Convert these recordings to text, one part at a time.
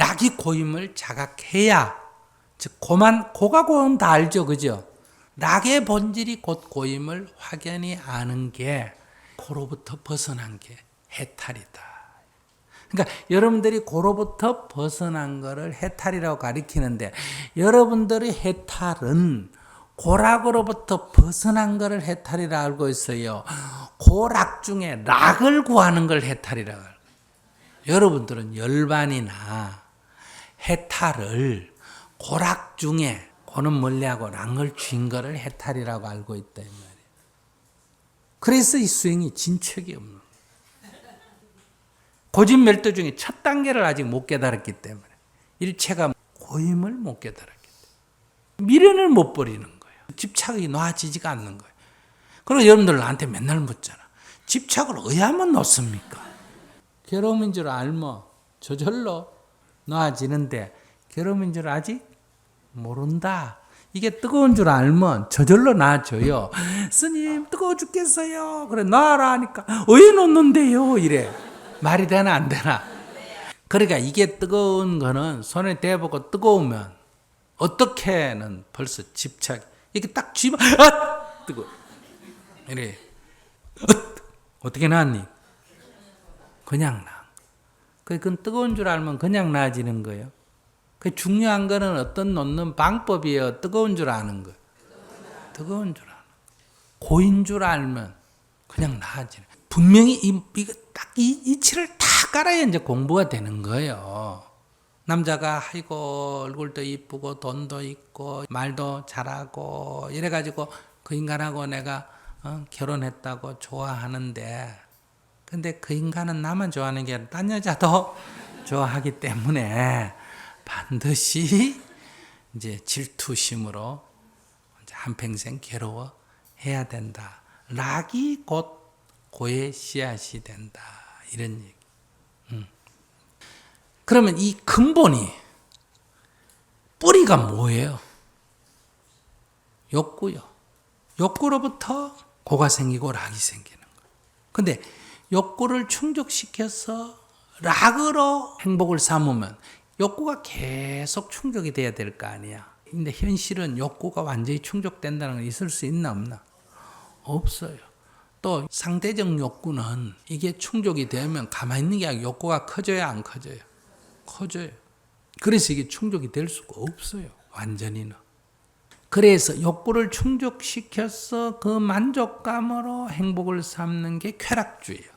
락이 고임을 자각해야, 즉 고가 고는 다 알죠, 그죠? 락의 본질이 곧 고임을 확연히 아는 게 고로부터 벗어난 게 해탈이다. 그러니까 여러분들이 고로부터 벗어난 거를 해탈이라고 가리키는데, 여러분들의 해탈은 고락으로부터 벗어난 거를 해탈이라 알고 있어요. 고락 중에 락을 구하는 걸 해탈이라고 알고 있어요. 여러분들은 열반이나 해탈을 고락 중에 고는 멀리하고 락을 쥔 거를 해탈이라고 알고 있다 이 말이에요. 그래서 이 수행이 진척이 없는 거예요. 고진멸도 중에 첫 단계를 아직 못 깨달았기 때문에, 일체가 고임을 못 깨달았기 때문에 미련을 못 버리는 거예요. 집착이 놔지지가 않는 거예요. 그리고 여러분들 나한테 맨날 묻잖아. 집착을 어야만 놓습니까? 괴로움인 줄 알면 저절로 놔지는데 괴로움인 줄 아직 모른다. 이게 뜨거운 줄 알면 저절로 놔줘요. 스님 뜨거워 죽겠어요. 그래 놔라 하니까 왜 놓는데요? 이래. 말이 되나 안 되나? 그러니까 이게 뜨거운 거는 손에 대보고 뜨거우면 어떻게는 벌써 집착, 이렇게 딱 쥐면 뜨거워. 이래. 어떻게 나왔니? 그냥 나. 그건 뜨거운 줄 알면 그냥 나아지는 거예요. 그 중요한 거는 어떤 놓는 방법이에요. 뜨거운 줄 아는 거. 뜨거운 줄 아는 거. 고인 줄 알면 그냥 나아지는. 분명히 이거 딱 이치를 다 깔아야 이제 공부가 되는 거예요. 남자가 아이고 얼굴도 이쁘고 돈도 있고 말도 잘하고 이래가지고 그 인간하고 내가 결혼했다고 좋아하는데, 근데 그 인간은 나만 좋아하는 게 아니라 딴 여자도 좋아하기 때문에 반드시 이제 질투심으로 한평생 괴로워해야 된다. 락이 곧 고의 씨앗이 된다. 이런 얘기. 그러면 이 근본이, 뿌리가 뭐예요? 욕구요. 욕구로부터 고가 생기고 락이 생기는 거예요. 근데 욕구를 충족시켜서 락으로 행복을 삼으면 욕구가 계속 충족이 돼야 될 거 아니야. 근데 현실은 욕구가 완전히 충족된다는 건 있을 수 있나 없나? 없어요. 또 상대적 욕구는 이게 충족이 되면 가만히 있는 게 아니라 욕구가 커져야 안 커져요? 커져요. 그래서 이게 충족이 될 수가 없어요. 완전히는. 그래서 욕구를 충족시켜서 그 만족감으로 행복을 삼는 게 쾌락주의예요.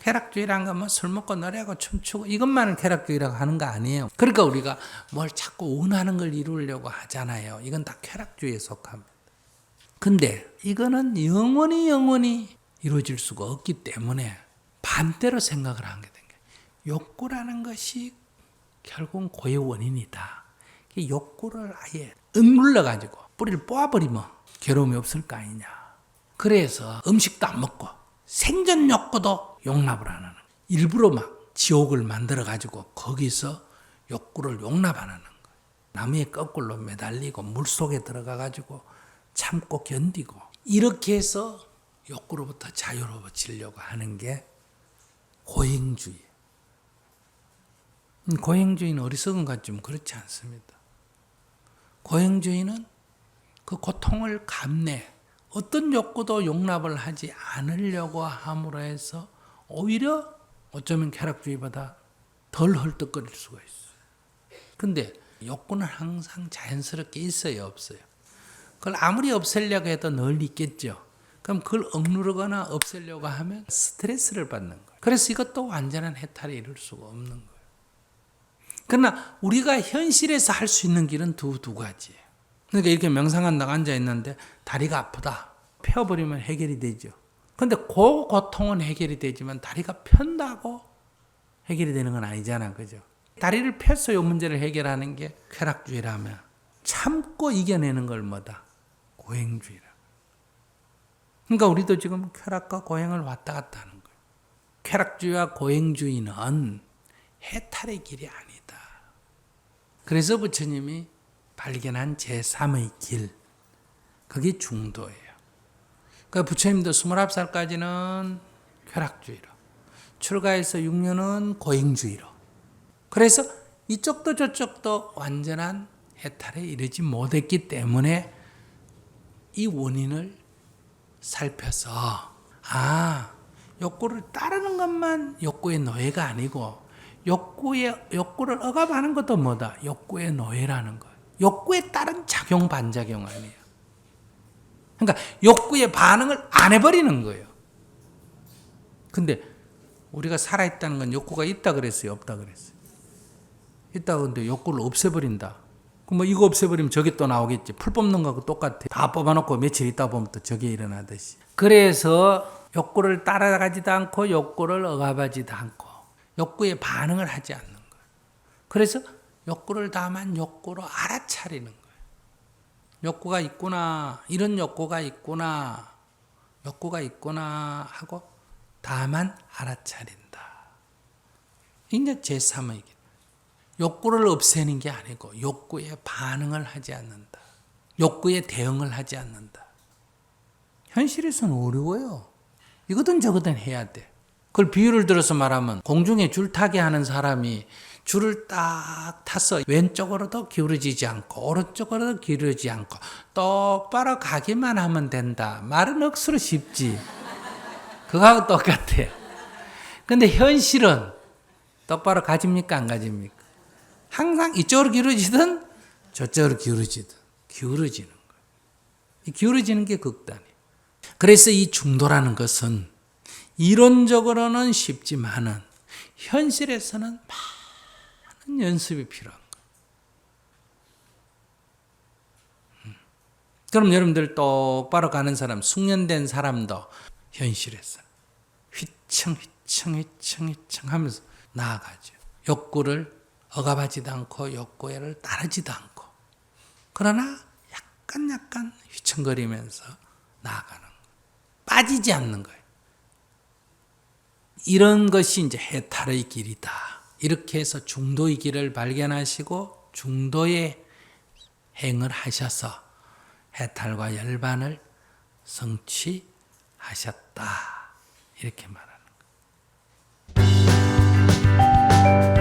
쾌락주의라는 건 뭐 술 먹고 노래하고 춤추고 이것만을 쾌락주의라고 하는 거 아니에요. 그러니까 우리가 뭘 자꾸 원하는 걸 이루려고 하잖아요. 이건 다 쾌락주의에 속합니다. 근데 이거는 영원히 이루어질 수가 없기 때문에 반대로 생각을 하게 된 거예요. 욕구라는 것이 결국은 고의 원인이다. 욕구를 아예 억눌러가지고 뿌리를 뽑아버리면 괴로움이 없을 거 아니냐. 그래서 음식도 안 먹고 생존 욕구도 용납을 안 하는 거예요. 일부러 막 지옥을 만들어가지고 거기서 욕구를 용납 안 하는 거예요. 나무에 거꾸로 매달리고 물속에 들어가가지고 참고 견디고 이렇게 해서 욕구로부터 자유로워지려고 하는 게 고행주의. 고행주의는 어리석은 것 좀 그렇지 않습니다. 고행주의는 그 고통을 감내, 어떤 욕구도 용납을 하지 않으려고 함으로 해서 오히려 어쩌면 쾌락주의보다 덜 헐떡거릴 수가 있어요. 근데 욕구는 항상 자연스럽게 있어요, 없어요? 그걸 아무리 없애려고 해도 늘 있겠죠. 그럼 그걸 억누르거나 없애려고 하면 스트레스를 받는 거예요. 그래서 이것도 완전한 해탈에 이룰 수가 없는 거예요. 그러나 우리가 현실에서 할 수 있는 길은 두 가지예요. 그러니까 이렇게 명상한다고 앉아있는데 다리가 아프다. 펴버리면 해결이 되죠. 근데 그 고통은 해결이 되지만 다리가 편다고 해결이 되는 건 아니잖아. 그죠? 다리를 펴서 이 문제를 해결하는 게 쾌락주의라면 참고 이겨내는 걸 뭐다? 고행주의라. 그러니까 우리도 지금 쾌락과 고행을 왔다 갔다 하는 거예요. 쾌락주의와 고행주의는 해탈의 길이 아니다. 그래서 부처님이 발견한 제3의 길, 그게 중도예요. 그러니까 부처님도 29살까지는 쾌락주의로, 출가해서 6년은 고행주의로. 그래서 이쪽도 저쪽도 완전한 해탈에 이르지 못했기 때문에 이 원인을 살펴서 욕구를 따르는 것만 욕구의 노예가 아니고 욕구를 억압하는 것도 뭐다? 욕구의 노예라는 거예요. 욕구에 따른 작용 반작용 아니에요. 그러니까 욕구의 반응을 안 해버리는 거예요. 근데 우리가 살아있다는 건 욕구가 있다 그랬어요? 없다 그랬어요? 있다 근데 욕구를 없애버린다. 그럼 뭐 이거 없애버리면 저게 또 나오겠지. 풀 뽑는 거하고 똑같아. 다 뽑아놓고 며칠 있다 보면 또 저게 일어나듯이. 그래서 욕구를 따라가지도 않고 욕구를 억압하지도 않고 욕구에 반응을 하지 않는 거예요. 그래서 욕구를 다만 욕구로 알아차리는 거예요. 욕구가 있구나. 이런 욕구가 있구나. 욕구가 있구나 하고 다만 알아차린다. 이제 제3의 길. 욕구를 없애는 게 아니고 욕구에 반응을 하지 않는다. 욕구에 대응을 하지 않는다. 현실에서는 어려워요. 이거든 저거든 해야 돼. 그걸 비유를 들어서 말하면 공중에 줄 타게 하는 사람이 줄을 딱 타서 왼쪽으로도 기울어지지 않고 오른쪽으로도 기울어지지 않고 똑바로 가기만 하면 된다. 말은 억수로 쉽지. 그거하고 똑같아. 근데 현실은 똑바로 가집니까 안 가집니까? 항상 이쪽으로 기울어지든 저쪽으로 기울어지든 기울어지는 거예요. 이 기울어지는 게 극단이에요. 그래서 이 중도라는 것은 이론적으로는 쉽지만은 현실에서는 많은 연습이 필요한 거예요. 그럼 여러분들 똑바로 가는 사람, 숙련된 사람도 현실에서 휘청휘청 하면서 나아가죠. 욕구를 억압하지도 않고 욕구를 따르지도 않고 그러나 약간 휘청거리면서 나아가는 거예요. 빠지지 않는 거예요. 이런 것이 이제 해탈의 길이다. 이렇게 해서 중도의 길을 발견하시고 중도의 행을 하셔서 해탈과 열반을 성취하셨다. 이렇게 말하는 거예요.